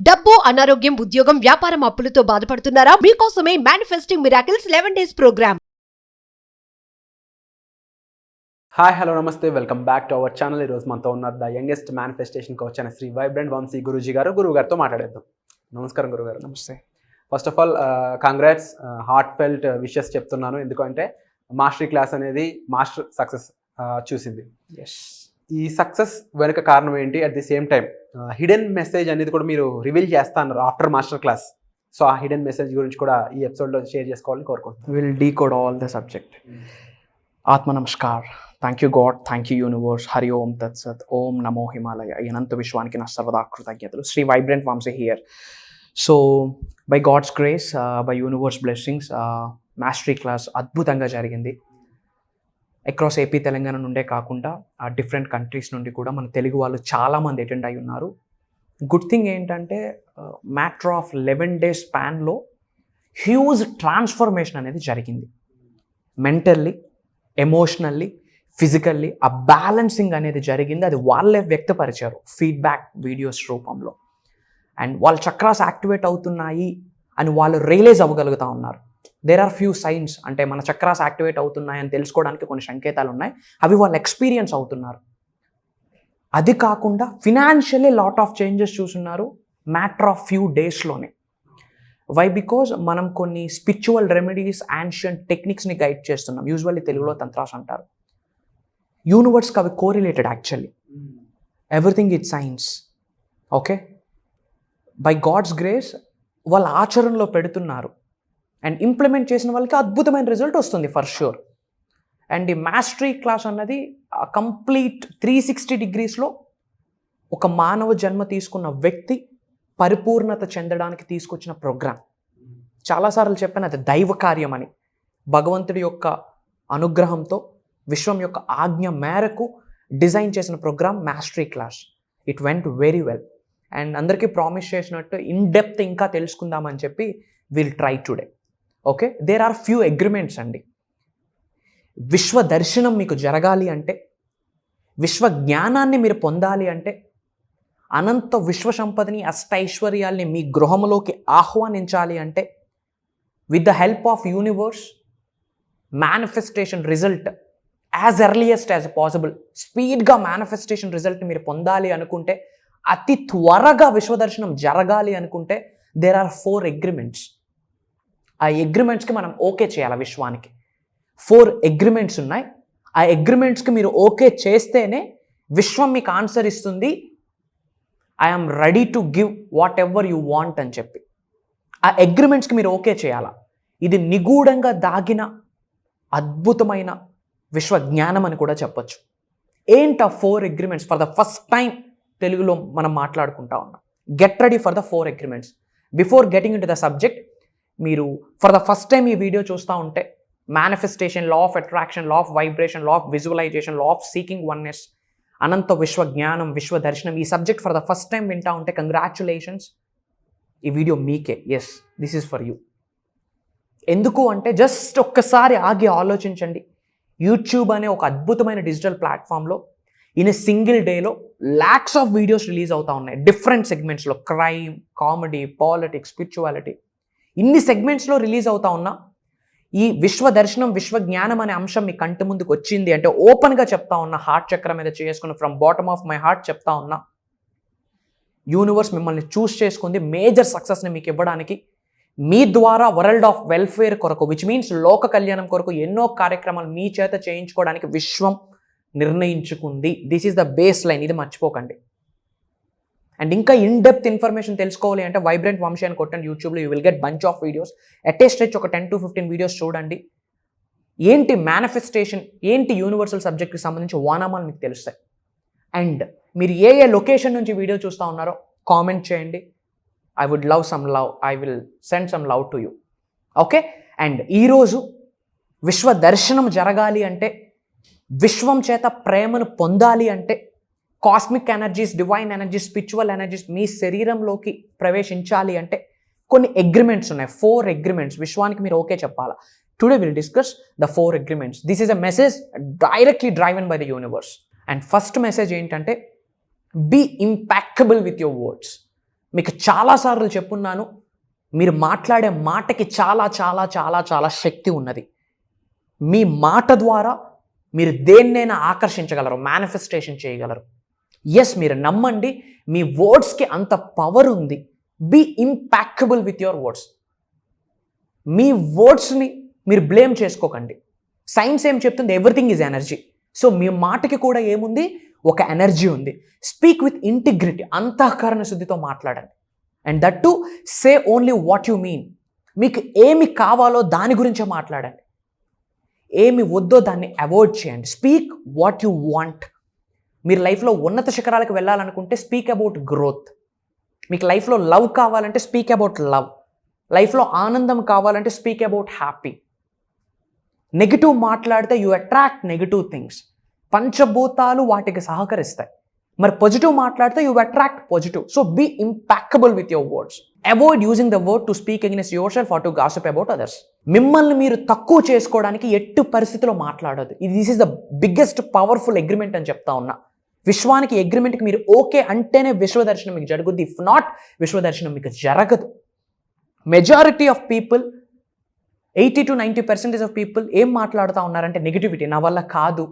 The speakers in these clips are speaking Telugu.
డబ్బు, అనారోగ్యం, ఉద్యోగం, వ్యాపారం, అప్పులతో బాధపడుతున్నారా? మీకోసమే manifesting miracles 11 days program. Hi hello నమస్తే, welcome back to our channel. ఈరోజు మనతో ఉన్న ద యంగెస్ట్ మేనిఫెస్టేషన్ కోచ్ అయిన శ్రీ వైబ్రెంట్ వంశీ గురూజీ గారు. గురువుగారితో మాట్లాడేద్దాం. నమస్కారం గురుగారు. నమస్తే. First of all congrats, heartfelt wishes చెప్తున్నాను. ఎందుకంటే మాస్టరీ క్లాస్ అనేది మాస్టర్ సక్సెస్ చూసింది. ఈ సక్సెస్ వెనుక కారణం ఏంటి? At the same time hidden message అనేది కూడా మీరు రివీల్ చేస్తున్నారు ఆఫ్టర్ మాస్టర్ క్లాస్. సో ఆ హిడెన్ మెసేజ్ గురించి కూడా ఈ ఎపిసోడ్లో షేర్ చేసుకోవాలని కోరుకుంటున్నాను. Will decode all the subject. ఆత్మ నమస్కార్. Thank you God, thank you universe, హరి ఓం తత్సత్, ఓం నమో హిమాలయ, అనంత విశ్వానికి నా సర్వదా కృతజ్ఞతలు. Shri vibrant Vamshi here. So by God's grace, by universe blessings, mastery class అద్భుతంగా జరిగింది. అక్రాస్ ఏపీ తెలంగాణ నుండే కాకుండా డిఫరెంట్ కంట్రీస్ నుండి కూడా మన తెలుగు వాళ్ళు చాలామంది అటెండ్ అయి ఉన్నారు. గుడ్ థింగ్ ఏంటంటే మ్యాటర్ ఆఫ్ 11 days స్పాన్లో హ్యూజ్ ట్రాన్స్ఫర్మేషన్ అనేది జరిగింది. మెంటల్లీ, ఎమోషనల్లీ, ఫిజికల్లీ ఆ బ్యాలెన్సింగ్ అనేది జరిగింది. అది వాళ్ళే వ్యక్తపరిచారు ఫీడ్బ్యాక్ వీడియోస్ రూపంలో. అండ్ వాళ్ళ చక్రాస్ యాక్టివేట్ అవుతున్నాయి అని వాళ్ళు రియలైజ్ అవ్వగలుగుతూ ఉన్నారు. దేర్ ఆర్ ఫ్యూ సైన్స్, అంటే మన చక్రాస్ యాక్టివేట్ అవుతున్నాయని తెలుసుకోవడానికి కొన్ని సంకేతాలు ఉన్నాయి. అవి వాళ్ళు ఎక్స్పీరియన్స్ అవుతున్నారు. అది కాకుండా ఫినాన్షియల్లీ లాట్ ఆఫ్ చేంజెస్ చూస్తున్నారు మ్యాటర్ ఆఫ్ ఫ్యూ డేస్లోనే. వై? బికాజ్ మనం కొన్ని స్పిరిచువల్ రెమెడీస్, యాన్షియంట్ టెక్నిక్స్ని గైడ్ చేస్తున్నాం. యూజువల్లీ తెలుగులో తంత్రాస్ అంటారు. యూనివర్స్కి అవి correlated actually. Everything it science. Okay, by God's grace వాళ్ళ ఆచరణలో పెడుతున్నారు. అండ్ ఇంప్లిమెంట్ చేసిన వాళ్ళకి అద్భుతమైన రిజల్ట్ వస్తుంది ఫర్ ష్యూర్. అండ్ ఈ మాస్టరీ క్లాస్ అన్నది కంప్లీట్ 360 degreesలో ఒక మానవ జన్మ తీసుకున్న వ్యక్తి పరిపూర్ణత చెందడానికి తీసుకొచ్చిన ప్రోగ్రామ్. చాలాసార్లు చెప్పాను, అది దైవ కార్యం అని. భగవంతుడి యొక్క అనుగ్రహంతో, విశ్వం యొక్క ఆజ్ఞ మేరకు డిజైన్ చేసిన programme mastery class. It went very well. And అందరికీ ప్రామిస్ చేసినట్టు ఇన్ డెప్త్ ఇంకా తెలుసుకుందామని చెప్పి will try today. Okay, there are few agreements అండి. విశ్వ దర్శనం మీకు జరగాలి అంటే, విశ్వ జ్ఞానాన్ని మీరు పొందాలి అంటే, అనంత విశ్వ సంపదని, అష్టైశ్వర్యాల్ని మీ గృహంలోకి ఆహ్వానించాలి అంటే, with the help of universe manifestation result as earliest as possible, స్పీడ్గా మేనిఫెస్టేషన్ రిజల్ట్ని మీరు పొందాలి అనుకుంటే, అతి త్వరగా విశ్వదర్శనం జరగాలి అనుకుంటే, దేర్ ఆర్ 4 అగ్రిమెంట్స్. ఆ అగ్రిమెంట్స్కి మనం ఓకే చేయాలి. విశ్వానికి 4 అగ్రిమెంట్స్ ఉన్నాయి. ఆ అగ్రిమెంట్స్కి మీరు ఓకే చేస్తేనే విశ్వం మీకు ఆన్సర్ ఇస్తుంది. I'm ready to give what ever you want అని చెప్పి ఆ అగ్రిమెంట్స్కి మీరు ఓకే చేయాలా. ఇది నిగూఢంగా దాగిన అద్భుతమైన విశ్వ జ్ఞానం అని కూడా చెప్పొచ్చు. ఏంటి ఆ 4 agreements? For the first time తెలుగులో మనం మాట్లాడుకుంటా ఉన్నాం. Get ready for the 4 agreements. Before getting into the subject, మీరు ఫర్ ద ఫస్ట్ టైం ఈ వీడియో చూస్తూ ఉంటే, manifestation, law of attraction, law of vibration, law of visualisation, law of seeking oneness, అనంత విశ్వ జ్ఞానం, విశ్వ దర్శనం, ఈ subject for the first time వింటా ఉంటే కంగ్రాచులేషన్స్. ఈ వీడియో మీకే. Yes, this is for you. ఎందుకు అంటే జస్ట్ ఒక్కసారి ఆగి ఆలోచించండి. యూట్యూబ్ అనే ఒక అద్భుతమైన డిజిటల్ ప్లాట్ఫామ్లో ఇన్ ఎ సింగిల్ డేలో lakhs ఆఫ్ వీడియోస్ రిలీజ్ అవుతూ ఉన్నాయి. డిఫరెంట్ సెగ్మెంట్స్లో, క్రైమ్, కామెడీ, పాలిటిక్స్, స్పిరిచువాలిటీ, ఇన్ని సెగ్మెంట్స్లో రిలీజ్ అవుతా ఉన్నా ఈ విశ్వ దర్శనం, విశ్వ జ్ఞానం అనే అంశం మీ కంటి ముందుకు వచ్చింది అంటే, ఓపెన్గా చెప్తా ఉన్నా, హార్ట్ చక్రం మీద చేసుకుని from bottom of my heart చెప్తా ఉన్నా, యూనివర్స్ మిమ్మల్ని చూస్ చేసుకుంది మేజర్ సక్సెస్ని మీకు ఇవ్వడానికి. మీ ద్వారా వరల్డ్ ఆఫ్ వెల్ఫేర్ కొరకు, విచ్ మీన్స్ లోక కళ్యాణం కొరకు ఎన్నో కార్యక్రమాలు మీ చేత చేయించుకోవడానికి విశ్వం నిర్ణయించుకుంది. This is the base line. ఇది మర్చిపోకండి. అండ్ ఇంకా ఇన్ డెప్త్ ఇన్ఫర్మేషన్ తెలుసుకోవాలి అంటే వైబ్రెంట్ వంశీ అని కొట్టండి యూట్యూబ్లో. You will get bunch of videos. At a stretch ఒక 10 to 15 వీడియోస్ చూడండి. ఏంటి మేనిఫెస్టేషన్, ఏంటి యూనివర్సల్ సబ్జెక్ట్కి సంబంధించి వానామాలు మీకు తెలుస్తాయి. అండ్ మీరు ఏ లొకేషన్ నుంచి వీడియో చూస్తూ ఉన్నారో కామెంట్ చేయండి. I would love some love. I will send some love to you. Okay. And ఈరోజు విశ్వ దర్శనం జరగాలి అంటే, విశ్వం చేత ప్రేమను పొందాలి అంటే, cosmic energies, divine energies, spiritual energies మీ శరీరంలోకి ప్రవేశించాలి అంటే కొన్ని అగ్రిమెంట్స్ ఉన్నాయి. 4 అగ్రిమెంట్స్ విశ్వానికి మీరు ఓకే చెప్పాలా. Today will discuss the 4 agreements. This is a message directly driven by the universe. And first message ఏంటంటే, be impactable with your words. మీకు చాలాసార్లు చెప్పున్నాను, మీరు మాట్లాడే మాటకి చాలా చాలా చాలా చాలా శక్తి ఉన్నది. మీ మాట ద్వారా మీరు దేన్నైనా ఆకర్షించగలరు, మేనిఫెస్టేషన్ చేయగలరు. ఎస్, మీరు నమ్మండి, మీ వర్డ్స్కి అంత పవర్ ఉంది. Be impactable with your words. మీ వర్డ్స్ని మీరు బ్లేమ్ చేసుకోకండి. సైన్స్ ఏం చెప్తుంది? Everything is energy. సో మీ మాటకి కూడా ఏముంది? ఒక ఎనర్జీ ఉంది. స్పీక్ విత్ ఇంటిగ్రిటీ, అంతఃకరణ శుద్ధితో మాట్లాడండి. And that to say only what you mean. మీకు ఏమి కావాలో దాని గురించే మాట్లాడండి, ఏమి వద్దో దాన్ని అవాయిడ్ చేయండి. Speak what you want. మీరు లైఫ్లో ఉన్నత శిఖరాలకు వెళ్ళాలనుకుంటే స్పీక్ అబౌట్ గ్రోత్. మీకు లైఫ్లో లవ్ కావాలంటే స్పీక్ అబౌట్ లవ్. లైఫ్లో ఆనందం కావాలంటే స్పీక్ అబౌట్ హ్యాపీ. నెగిటివ్ మాట్లాడితే యు అట్రాక్ట్ నెగిటివ్ థింగ్స్. పంచభూతాలు వాటికి సహకరిస్తాయి. మరి పాజిటివ్ మాట్లాడితే you attract positive. So be impactable with your words. Avoid using the word to speak against yourself or to gossip about others. మిమ్మల్ని మీరు తక్కువ చేసుకోవడానికి ఎట్టి పరిస్థితిలో మాట్లాడదు. This is the biggest powerful agreement అని చెప్తా ఉన్నా. విశ్వానికి అగ్రిమెంట్కి మీరు ఓకే అంటేనే విశ్వదర్శనం మీకు జరుగుద్ది. ఇఫ్ నాట్, విశ్వదర్శనం మీకు జరగదు. Majority of people, 80 to 90% of people ఏం మాట్లాడుతూ ఉన్నారంటే నెగిటివిటీ. నా వల్ల కాదు,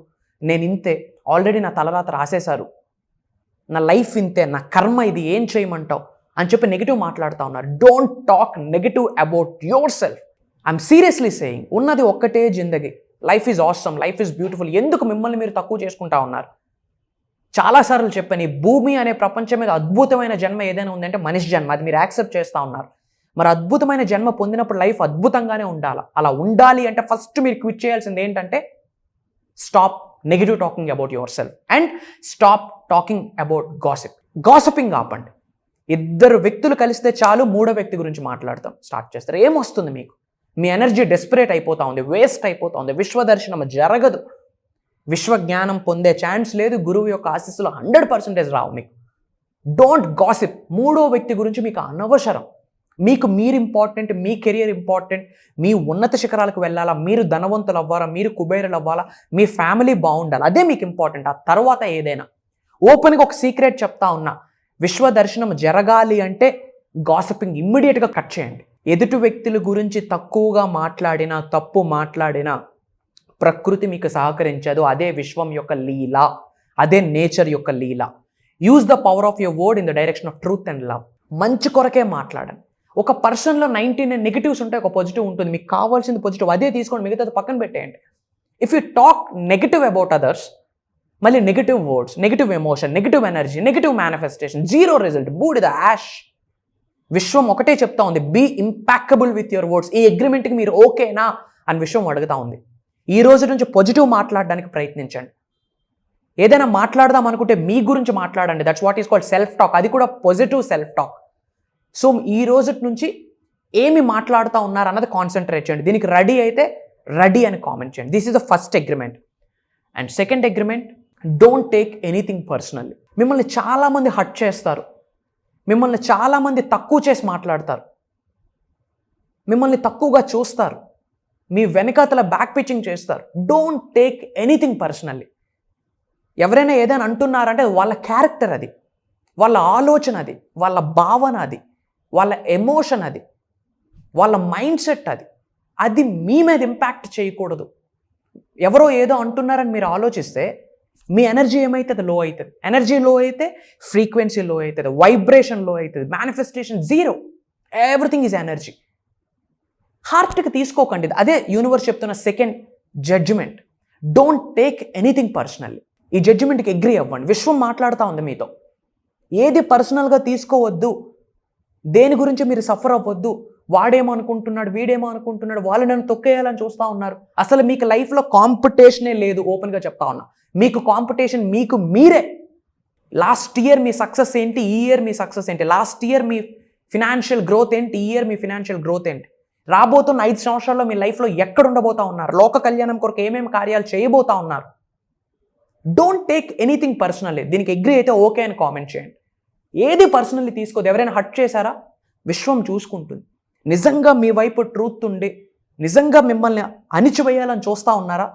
నేను ఇంతే, ఆల్రెడీ నా తలరాత రాసేశారు, నా లైఫ్ ఇంతే, నా కర్మ ఇది, ఏం చేయమంటావు అని చెప్పి నెగిటివ్ మాట్లాడుతూ ఉన్నారు. Don't talk negative about your self. I'm seriously saying, ఉన్నది ఒక్కటే జిందగీ. Life is awesome, life is beautiful. ఎందుకు మిమ్మల్ని మీరు తక్కువ చేసుకుంటా ఉన్నారు? చాలాసార్లు చెప్పాను, ఈ భూమి అనే ప్రపంచం మీద అద్భుతమైన జన్మ ఏదైనా ఉందంటే మనిషి జన్మ. అది మీరు యాక్సెప్ట్ చేస్తూ ఉన్నారు. మరి అద్భుతమైన జన్మ పొందినప్పుడు లైఫ్ అద్భుతంగానే ఉండాలి. అలా ఉండాలి అంటే ఫస్ట్ మీరు క్విట్ చేయాల్సింది ఏంటంటే stop negative talking about your self and stop talking about gossip. Gossiping ఆపండి. ఇద్దరు వ్యక్తులు కలిస్తే చాలు మూడో వ్యక్తి గురించి మాట్లాడతాం స్టార్ట్ చేస్తారు. ఏమొస్తుంది మీకు? మీ ఎనర్జీ డెస్పరేట్ అయిపోతూ ఉంది, వేస్ట్ అయిపోతూ ఉంది. విశ్వదర్శనం జరగదు. విశ్వజ్ఞానం పొందే ఛాన్స్ లేదు. గురువు యొక్క ఆశీస్సులు 100% రావు మీకు. Don't gossip. మూడో వ్యక్తి గురించి మీకు అనవసరం. మీకు మీరు ఇంపార్టెంట్, మీ కెరియర్ ఇంపార్టెంట్, మీ ఉన్నత శిఖరాలకు వెళ్ళాలా, మీరు ధనవంతులు అవ్వాలా, మీరు కుబేరులు అవ్వాలా, మీ ఫ్యామిలీ బాగుండాలి, అదే మీకు ఇంపార్టెంట్. ఆ తర్వాత ఏదైనా. ఓపెన్గా ఒక సీక్రెట్ చెప్తా ఉన్నా, విశ్వదర్శనం జరగాలి అంటే గాసిపింగ్ ఇమ్మీడియట్గా కట్ చేయండి. ఎదుటి వ్యక్తుల గురించి తక్కువగా మాట్లాడినా, తప్పు మాట్లాడినా ప్రకృతి మీకు సహకరించదు. అదే విశ్వం యొక్క లీల, అదే నేచర్ యొక్క లీల. Use the power of your word in the direction of truth and love. మంచి కొరకే మాట్లాడండి. ఒక పర్సన్లో 99 నెగిటివ్స్ ఉంటాయి, ఒక పాజిటివ్ ఉంటుంది. మీకు కావాల్సింది పాజిటివ్, అదే తీసుకోండి, మిగతాది పక్కన పెట్టేయండి. If you talk negative about others, మళ్ళీ negative words, negative emotion, negative energy, negative manifestation, zero result, బూడిద, యాష్. విశ్వం ఒకటే చెప్తా ఉంది, be impactable with your words. ఈ అగ్రిమెంట్కి మీరు ఓకేనా అని విశ్వం అడుగుతా ఉంది. ఈ రోజు నుంచి పాజిటివ్ మాట్లాడడానికి ప్రయత్నించండి. ఏదైనా మాట్లాడదాం అనుకుంటే మీ గురించి మాట్లాడండి. That's what is called self talk. అది కూడా పాజిటివ్ సెల్ఫ్ టాక్. సో ఈ రోజు నుంచి ఏమి మాట్లాడుతూ ఉన్నారు అన్నది కాన్సన్ట్రేట్ చేయండి. దీనికి రెడీ అయితే రెడీ అని కామెంట్ చేయండి. This is the first agreement. And second agreement, don't take anything personally. మిమ్మల్ని చాలామంది హర్ట్ చేస్తారు, మిమ్మల్ని చాలామంది తక్కువ చేసి మాట్లాడతారు, మిమ్మల్ని తక్కువగా చూస్తారు, మీ వెనకాతల బ్యాక్ పిచ్చింగ్ చేస్తారు. Don't take anything personally. ఎవరైనా ఏదైనా అంటున్నారంటే వాళ్ళ క్యారెక్టర్ అది, వాళ్ళ ఆలోచన అది, వాళ్ళ భావన అది, వాళ్ళ ఎమోషన్ అది, వాళ్ళ మైండ్ సెట్ అది. అది మీ మీద ఇంపాక్ట్ చేయకూడదు. ఎవరో ఏదో అంటున్నారని మీరు ఆలోచిస్తే మీ ఎనర్జీ ఏమవుతుంది? లో అవుతుంది. ఎనర్జీ లో అయితే ఫ్రీక్వెన్సీ లో అవుతుంది, వైబ్రేషన్ లో అవుతుంది, manifestation zero. Everything is energy. హార్ట్కి తీసుకోకండి. అదే యూనివర్స్ చెప్తున్న second judgement. Don't take anything personally. ఈ జడ్జిమెంట్కి అగ్రీ అవ్వండి. విశ్వం మాట్లాడుతూ ఉంది మీతో. ఏది పర్సనల్గా తీసుకోవద్దు. దేని గురించి మీరు సఫర్ అవ్వద్దు. వాడేమో అనుకుంటున్నాడు, వీడేమో అనుకుంటున్నాడు, వాళ్ళు నన్ను తొక్కేయాలని చూస్తూ ఉన్నారు. అసలు మీకు లైఫ్లో కాంపిటీషనే లేదు. ఓపెన్గా చెప్తా ఉన్నా, మీకు కాంపిటీషన్ మీకు మీరే. లాస్ట్ ఇయర్ మీ సక్సెస్ ఏంటి, ఈ ఇయర్ మీ సక్సెస్ ఏంటి? లాస్ట్ ఇయర్ మీ ఫినాన్షియల్ గ్రోత్ ఏంటి, ఈ ఇయర్ మీ ఫినాన్షియల్ గ్రోత్ ఏంటి? రాబోతున్న 5 సంవత్సరాల్లో మీ లైఫ్లో ఎక్కడ ఉండబోతా ఉన్నారు? లోక కళ్యాణం కొరకు ఏమేమి కార్యాలు చేయబోతా ఉన్నారు? Don't take anything personally. దీనికి అగ్రీ అయితే ఓకే అని కామెంట్ చేయండి. ఏది పర్సనల్లీ తీసుకోదు. ఎవరైనా హర్ట్ చేశారా? విశ్వం చూసుకుంటుంది. నిజంగా మీ వైపు ట్రూత్ ఉండి నిజంగా మిమ్మల్ని అణిచివేయాలని చూస్తూ ఉన్నారా?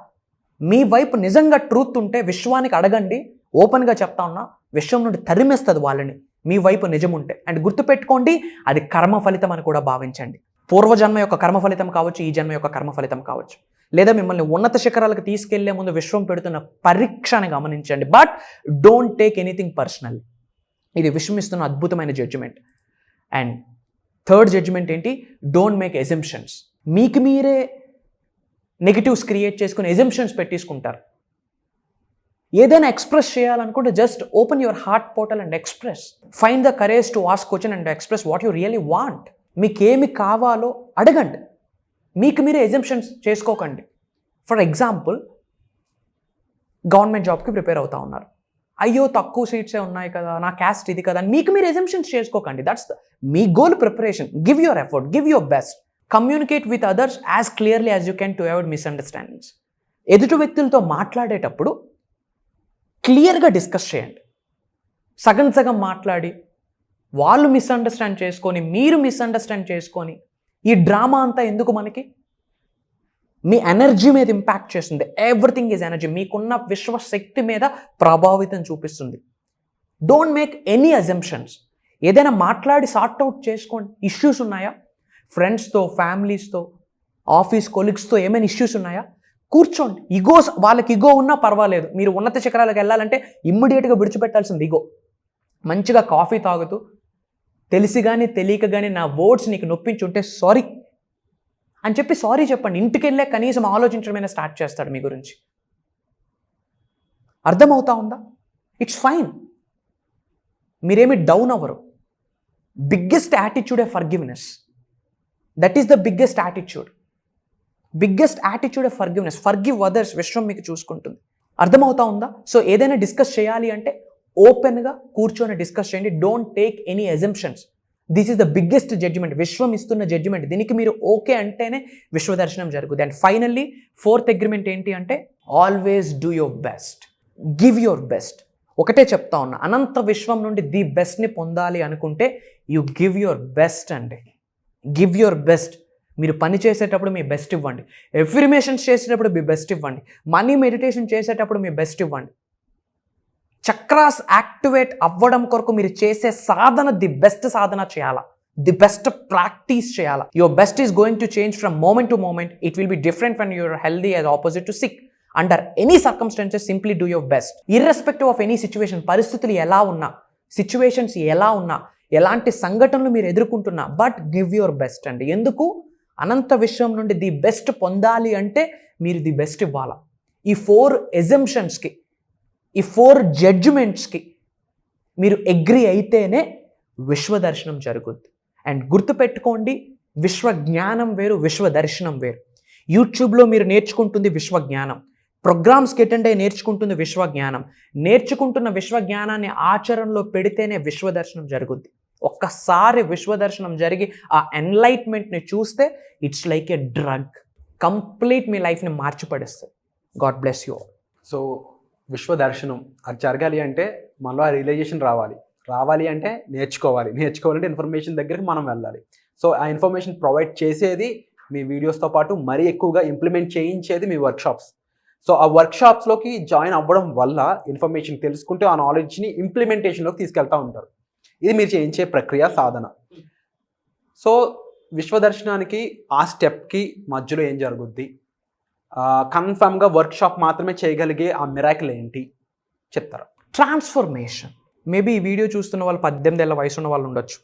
మీ వైపు నిజంగా ట్రూత్ ఉంటే విశ్వానికి అడగండి. ఓపెన్గా చెప్తా ఉన్నా, విశ్వం నుండి తరిమేస్తుంది వాళ్ళని. మీ వైపు నిజం ఉంటే. అండ్ గుర్తుపెట్టుకోండి, అది కర్మ ఫలితం అని కూడా భావించండి. పూర్వజన్మ యొక్క కర్మ ఫలితం కావచ్చు, ఈ జన్మ యొక్క కర్మ ఫలితం కావచ్చు, లేదా మిమ్మల్ని ఉన్నత శిఖరాలకు తీసుకెళ్లే ముందు విశ్వం పెడుతున్న పరీక్షని గమనించండి. But don't take anything personal. ఇది విశ్వం ఇస్తున్న అద్భుతమైన జడ్జిమెంట్. అండ్ థర్డ్ జడ్జిమెంట్ ఏంటి? Don't make assumptions. మీకు మీరే నెగిటివ్స్ క్రియేట్ చేసుకుని ఎజంప్షన్స్ పెట్టేసుకుంటారు. ఏదైనా ఎక్స్ప్రెస్ చేయాలనుకుంటే just open your heart portal and express. Find the courage to ask question and express what you really want. మీకేమి కావాలో అడగండి. మీకు మీరే ఎజంప్షన్స్ చేసుకోకండి. ఫర్ ఎగ్జాంపుల్, గవర్నమెంట్ జాబ్కి ప్రిపేర్ అవుతా ఉన్నారు. అయ్యో తక్కువ సీట్సే ఉన్నాయి కదా, నా క్యాస్ట్ ఇది కదా అని మీకు మీరు ఎజంప్షన్స్ చేసుకోకండి. That's me goal preparation. Give your effort, give your best. Communicate with others as clearly as you can to avoid misunderstandings. ఎదుటి వ్యక్తులతో మాట్లాడేటప్పుడు క్లియర్గా డిస్కస్ చేయండి. సగం సగం మాట్లాడి వాళ్ళు మిస్అండర్స్టాండ్ చేసుకొని మీరు మిస్అండర్స్టాండ్ చేసుకొని ఈ డ్రామా అంతా ఎందుకు? మనకి మీ ఎనర్జీ మీద ఇంపాక్ట్ చేస్తుంది. Everything is energy. మీకున్న విశ్వశక్తి మీద ప్రభావితం చూపిస్తుంది. Don't make any assumptions. ఏదైనా మాట్లాడి సార్ట్అవుట్ చేసుకోండి. ఇష్యూస్ ఉన్నాయా? ఫ్రెండ్స్తో, ఫ్యామిలీస్తో, ఆఫీస్ కొలీగ్స్తో ఏమైనా ఇష్యూస్ ఉన్నాయా? కూర్చోండి. వాళ్ళకి ఇగో ఉన్నా పర్వాలేదు. మీరు ఉన్నత శిఖరాలకు వెళ్ళాలంటే ఇమ్మీడియట్గా విడిచిపెట్టాల్సింది ఇగో. మంచిగా కాఫీ తాగుతూ తెలిసి కానీ తెలియక కానీ నా వర్డ్స్ నీకు నొప్పించుంటే సారీ అని చెప్పి సారీ చెప్పండి. ఇంటికి వెళ్ళే కనీసం ఆలోచించడమైనా స్టార్ట్ చేస్తాడు మీ గురించి. అర్థమవుతా ఉందా? It's fine. మీరేమి డౌన్ అవ్వరు. బిగ్గెస్ట్ యాటిట్యూడే forgiveness. That is the biggest attitude. Biggest యాటిట్యూడే ఫర్గివ్నెస్. Forgive others. విశ్వం మీకు చూసుకుంటుంది. అర్థమవుతా ఉందా? సో ఏదైనా డిస్కస్ చేయాలి అంటే ఓపెన్గా కూర్చొని డిస్కస్ చేయండి. Don't take any assumptions. This is the biggest judgement. విశ్వం ఇస్తున్న జడ్జిమెంట్. దీనికి మీరు ఓకే అంటేనే విశ్వదర్శనం జరుగుతుంది. అండ్ ఫైనల్లీ ఫోర్త్ అగ్రిమెంట్ ఏంటి అంటే always do your best. Give your best. ఒకటే చెప్తా ఉన్నా, అనంత విశ్వం నుండి ది బెస్ట్ని పొందాలి అనుకుంటే యు గివ్ యువర్ బెస్ట్ అండి. Give your best. మీరు పని చేసేటప్పుడు మీ బెస్ట్ ఇవ్వండి. ఎఫర్మేషన్స్ చేసేటప్పుడు మీ బెస్ట్ ఇవ్వండి. మనీ మెడిటేషన్ చేసేటప్పుడు మీ బెస్ట్ ఇవ్వండి. చక్రాస్ యాక్టివేట్ అవ్వడం కొరకు మీరు చేసే సాధన ది బెస్ట్ సాధన చేయాలా, ది బెస్ట్ ప్రాక్టీస్ చేయాలా. Your best is going to change from moment to moment. It will be different when you're healthy as opposite to sick. Under any circumstances simply do your best. Irrespective of any situation, పరిస్థితులు ఎలా ఉన్నా, సిచ్యువేషన్స్ ఎలా ఉన్నా, ఎలాంటి సంఘటనలు మీరు ఎదుర్కొంటున్నా, బట్ గివ్ యువర్ బెస్ట్ అండి. ఎందుకు? అనంత విశ్వం నుండి ది బెస్ట్ పొందాలి అంటే మీరు ది బెస్ట్ ఇవ్వాలా. ఈ 4 ఎజంప్షన్స్కి, ఈ 4 జడ్జిమెంట్స్కి మీరు అగ్రి అయితేనే విశ్వదర్శనం జరుగుద్ది. అండ్ గుర్తుపెట్టుకోండి, విశ్వజ్ఞానం వేరు, విశ్వదర్శనం వేరు. యూట్యూబ్లో మీరు నేర్చుకుంటుంది విశ్వజ్ఞానం. ప్రోగ్రామ్స్కి అటెండ్ అయ్యి నేర్చుకుంటుంది విశ్వజ్ఞానం. నేర్చుకుంటున్న విశ్వజ్ఞానాన్ని ఆచరణలో పెడితేనే విశ్వదర్శనం జరుగుద్ది. ఒక్కసారి విశ్వదర్శనం జరిగి ఆ ఎన్లైట్మెంట్ని చూస్తే it's like a drug. Complete మీ లైఫ్ని మార్చిపడేస్తుంది. God bless you all. So విశ్వదర్శనం అది జరగాలి అంటే మనలో ఆ రియలైజేషన్ రావాలి అంటే నేర్చుకోవాలంటే ఇన్ఫర్మేషన్ దగ్గరికి మనం వెళ్ళాలి. సో ఆ ఇన్ఫర్మేషన్ ప్రొవైడ్ చేసేది మీ వీడియోస్తో పాటు మరీ ఎక్కువగా ఇంప్లిమెంట్ చేయించేది మీ వర్క్షాప్స్. సో ఆ వర్క్షాప్స్లోకి జాయిన్ అవ్వడం వల్ల ఇన్ఫర్మేషన్ తెలుసుకుంటే ఆ నాలెడ్జ్ని ఇంప్లిమెంటేషన్లోకి తీసుకెళ్తూ ఉంటారు. ఇది మీరు చేయించే ప్రక్రియ, సాధన. సో విశ్వదర్శనానికి ఆ స్టెప్కి మధ్యలో ఏం జరుగుద్ది, కన్ఫర్మ్గా వర్క్షాప్ మాత్రమే చేయగలిగే ఆ మిరాకిల్ ఏంటి చెప్తారా? ట్రాన్స్ఫర్మేషన్. మేబీ ఈ వీడియో చూస్తున్న వాళ్ళు 18 ఏళ్ళ వయసు ఉన్న వాళ్ళు ఉండొచ్చు,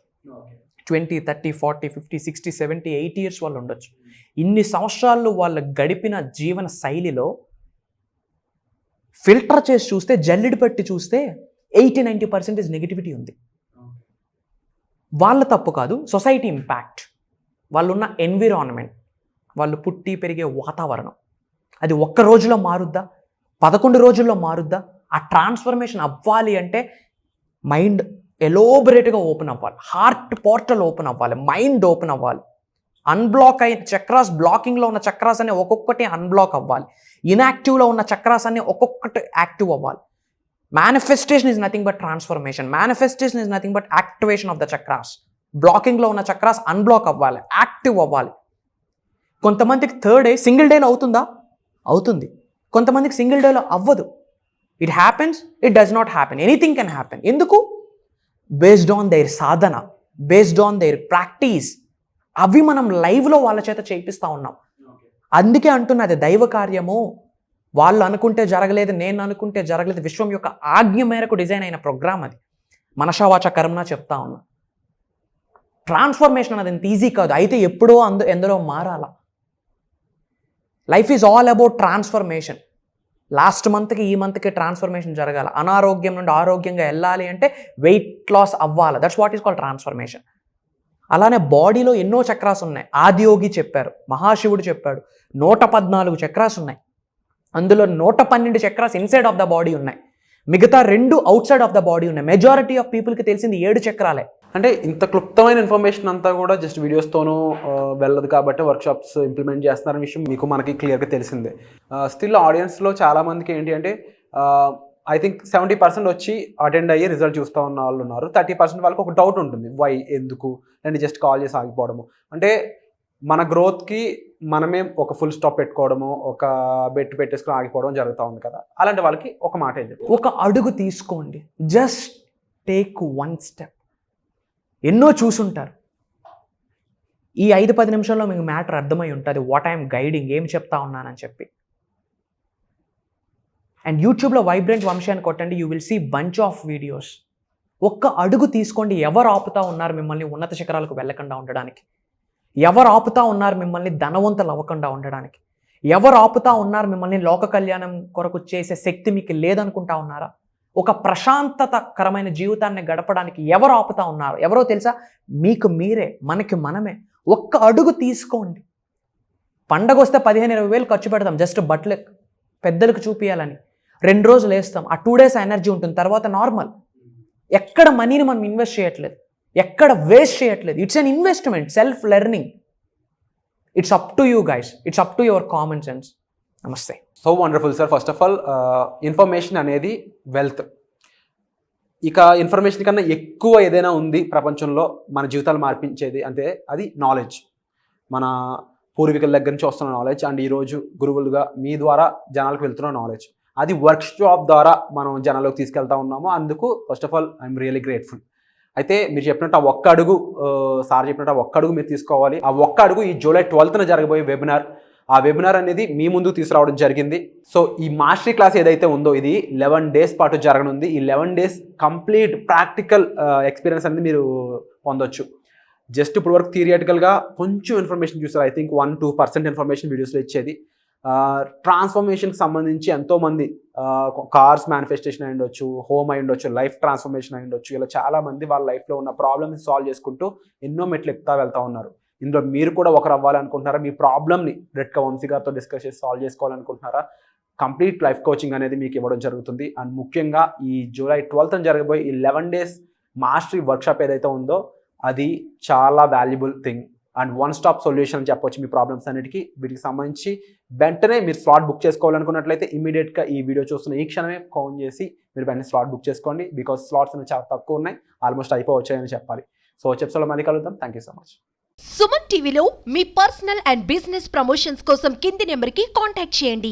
20, 30, 40, 50, 60, 70, 80 ఇయర్స్ వాళ్ళు ఉండొచ్చు. ఇన్ని సంవత్సరాలు వాళ్ళు గడిపిన జీవన శైలిలో ఫిల్టర్ చేసి చూస్తే, జల్లెడి పట్టి చూస్తే 80-90% నెగిటివిటీ ఉంది. వాళ్ళ తప్పు కాదు, సొసైటీ ఇంపాక్ట్, వాళ్ళున్న ఎన్విరాన్మెంట్, వాళ్ళు పుట్టి పెరిగే వాతావరణం. అది ఒక్క రోజులో మారుద్దా, 11 రోజుల్లో మారుద్దా? ఆ ట్రాన్స్ఫర్మేషన్ అవ్వాలి అంటే మైండ్ ఎలోబరేట్గా ఓపెన్ అవ్వాలి, హార్ట్ పోర్టల్ ఓపెన్ అవ్వాలి, మైండ్ ఓపెన్ అవ్వాలి. అన్బ్లాక్ అయిన చక్రాస్, బ్లాకింగ్లో ఉన్న చక్రాస్ అన్ని ఒక్కొక్కటి అన్బ్లాక్ అవ్వాలి. ఇన్యాక్టివ్లో ఉన్న చక్రాస్ అన్ని ఒక్కొక్కటి యాక్టివ్ అవ్వాలి. Manifestation is nothing but transformation. Manifestation is nothing but activation of the chakras. బ్లాకింగ్లో ఉన్న చక్రాస్ అన్బ్లాక్ అవ్వాలి, యాక్టివ్ అవ్వాలి. కొంతమందికి థర్డ్ డే సింగిల్ డేలో అవుతుందా? అవుతుంది. కొంతమందికి సింగిల్ డేలో అవ్వదు. It happens, it does not happen. Anything can happen. ఎందుకు? Based on their sadhana, based on their practice, అవి మనం లైవ్లో వాళ్ళ చేత చేయిస్తూ ఉన్నాం. అందుకే అంటున్నది దైవ కార్యము. వాళ్ళు అనుకుంటే జరగలేదు, నేను అనుకుంటే జరగలేదు, విశ్వం యొక్క ఆజ్ఞ మేరకు డిజైన్ అయిన ప్రోగ్రామ్ అది. మనషావాచ కర్మన చెప్తా ఉన్నా. ట్రాన్స్ఫర్మేషన్ అనేది అంత ఈజీ కాదు, అయితే ఎప్పుడో ఎందులో మారాలా. Life is all about transformation. Last మంత్కి ఈ మంత్కి ట్రాన్స్ఫర్మేషన్ జరగాల. అనారోగ్యం నుండి ఆరోగ్యంగా వెళ్ళాలి అంటే వెయిట్ లాస్ అవ్వాలి. That's what is called transformation. అలానే బాడీలో ఎన్నో చక్రాస్ ఉన్నాయి. ఆదియోగి చెప్పారు, మహాశివుడు చెప్పాడు, 114 చక్రాస్ ఉన్నాయి. అందులో 112 chakras inside of the body ఉన్నాయి, మిగతా 2 out side of the body ఉన్నాయి. మెజారిటీ ఆఫ్ పీపుల్కి తెలిసింది 7 చక్రాలే. అంటే ఇంత క్లుప్తమైన ఇన్ఫర్మేషన్ అంతా కూడా జస్ట్ వీడియోస్తోనూ వెళ్ళదు కాబట్టి వర్క్షాప్స్ ఇంప్లిమెంట్ చేస్తున్నారనే విషయం మీకు మనకి క్లియర్గా తెలిసిందే. స్టిల్ ఆడియన్స్లో చాలామందికి ఏంటి అంటే ఐ థింక్ 70% వచ్చి అటెండ్ అయ్యి రిజల్ట్ చూస్తూ ఉన్న వాళ్ళు ఉన్నారు. 30% వాళ్ళకి ఒక డౌట్ ఉంటుంది, వై, ఎందుకు, నేను జస్ట్ కాల్ చేసి ఆగిపోవడము. అంటే మన గ్రోత్కి మనమే ఒక ఫుల్ స్టాప్ పెట్టుకోవడము, ఒక బెట్ పెట్టేసుకుని ఆగిపోవడం జరుగుతూ ఉంది కదా. అలాంటి వాళ్ళకి ఒక మాట ఏంటి, ఒక అడుగు తీసుకోండి. Just take 1 step. ఎన్నో చూసుంటారు. ఈ 5-10 నిమిషాల్లో మీకు మ్యాటర్ అర్థమై ఉంటుంది, వాట్ ఐఎమ్ గైడింగ్, ఏం చెప్తా ఉన్నానని చెప్పి. అండ్ యూట్యూబ్లో వైబ్రెంట్ వంశీ అని కొట్టండి, you will see bunch of videos. ఒక్క అడుగు తీసుకోండి. ఎవరు ఆపుతా ఉన్నారు మిమ్మల్ని ఉన్నత శిఖరాలకు వెళ్ళకుండా ఉండడానికి? ఎవరు ఆపుతా ఉన్నారు మిమ్మల్ని ధనవంతులు అవ్వకుండా ఉండడానికి? ఎవరు ఆపుతా ఉన్నారు మిమ్మల్ని లోక కళ్యాణం కొరకు చేసే శక్తి మీకు లేదనుకుంటా ఉన్నారా? ఒక ప్రశాంతతకరమైన జీవితాన్ని గడపడానికి ఎవరు ఆపుతా ఉన్నారు? ఎవరో తెలుసా? మీకు మీరే, మనకి మనమే. ఒక్క అడుగు తీసుకోండి. పండగ వస్తే 15-20 వేలు ఖర్చు పెడతాం జస్ట్ బట్టలు పెద్దలకు చూపించాలని. 2 రోజులు వేస్తాం, ఆ 2 days ఎనర్జీ ఉంటుంది, తర్వాత నార్మల్. ఎక్కడ మనీని మనం ఇన్వెస్ట్ చేయట్లేదు, ఎక్కడ వేస్ట్ చేయట్లేదు. It's an investment, self learning. It's up to you guys, it's up to your common sense. నమస్తే. So wonderful sir. First of all information అనేది వెల్త్. ఇక ఇన్ఫర్మేషన్ కన్నా ఎక్కువ ఏదైనా ఉంది ప్రపంచంలో మన జీవితాలు మార్పించేది అంటే అది నాలెడ్జ్. మన పూర్వీకుల దగ్గర నుంచి వస్తున్న నాలెడ్జ్ అండ్ ఈరోజు గురువులుగా మీ ద్వారా జనాలకు వెళ్తున్న నాలెడ్జ్, అది వర్క్షాప్ ద్వారా మనం జనాల్లోకి తీసుకెళ్తా ఉన్నాము. అందుకు first of all I'm really grateful. అయితే మీరు చెప్పినట్టు ఆ ఒక్క అడుగు, సార్ చెప్పినట్టు ఆ ఒక్క అడుగు మీరు తీసుకోవాలి. ఆ ఒక్క అడుగు ఈ జూలై 12న జరగబోయే వెబినార్, ఆ వెబినార్ అనేది మీ ముందుకు తీసుకురావడం జరిగింది. సో ఈ మాస్టరీ క్లాస్ ఏదైతే ఉందో ఇది 11 days పాటు జరగనుంది. ఈ 11 days కంప్లీట్ ప్రాక్టికల్ ఎక్స్పీరియన్స్ అనేది మీరు పొందొచ్చు. జస్ట్ ఇప్పుడు వరకు థియరిటికల్గా కొంచెం ఇన్ఫర్మేషన్ చూసారు. ఐ థింక్ 1-2% ఇన్ఫర్మేషన్ వీడియోస్లో ఇచ్చేది. ట్రాన్స్ఫర్మేషన్కి సంబంధించి ఎంతోమంది కార్స్ మేనిఫెస్టేషన్ అయి ఉండొచ్చు, హోమ్ అయి ఉండొచ్చు, లైఫ్ ట్రాన్స్ఫర్మేషన్ అయి ఉండొచ్చు, ఇలా చాలామంది వాళ్ళ లైఫ్లో ఉన్న ప్రాబ్లమ్స్ సాల్వ్ చేసుకుంటూ ఎన్నో మెట్లు ఎక్కుతా వెళ్తూ ఉన్నారు. ఇందులో మీరు కూడా ఒకరు అవ్వాలనుకుంటున్నారా? మీ ప్రాబ్లమ్ని డైరెక్ట్గా వంశీ గారితో డిస్కస్ చేసి సాల్వ్ చేసుకోవాలనుకుంటున్నారా? కంప్లీట్ లైఫ్ కోచింగ్ అనేది మీకు ఇవ్వడం జరుగుతుంది. అండ్ ముఖ్యంగా ఈ జూలై 12న జరగబోయే ఈ 11 days మాస్టరీ వర్క్షాప్ ఏదైతే ఉందో అది చాలా valuable thing and 1-stop solution అని చెప్పొచ్చు మీ ప్రాబ్లమ్స్ అన్నిటికీ. వీటికి సంబంధించి వెంటనే మీరు స్లాట్ బుక్ చేసుకోవాలనుకున్నట్లయితే ఇమీడియట్గా ఈ వీడియో చూస్తున్న ఈ క్షణమే ఫోన్ చేసి మీరు వెంటనే స్లాట్ బుక్ చేసుకోండి. బికాస్ స్లాట్స్ అనేవి చాలా తక్కువ ఉన్నాయి, ఆల్మోస్ట్ అయిపోవచ్చాయని చెప్పాలి. సో వచ్చేప్సలో మళ్ళీ కలుద్దాం. Thank you so much. Suman టీవీలో మీ పర్సనల్ అండ్ బిజినెస్ ప్రమోషన్స్ కోసం కింది నెంబర్కి కాంటాక్ట్ చేయండి.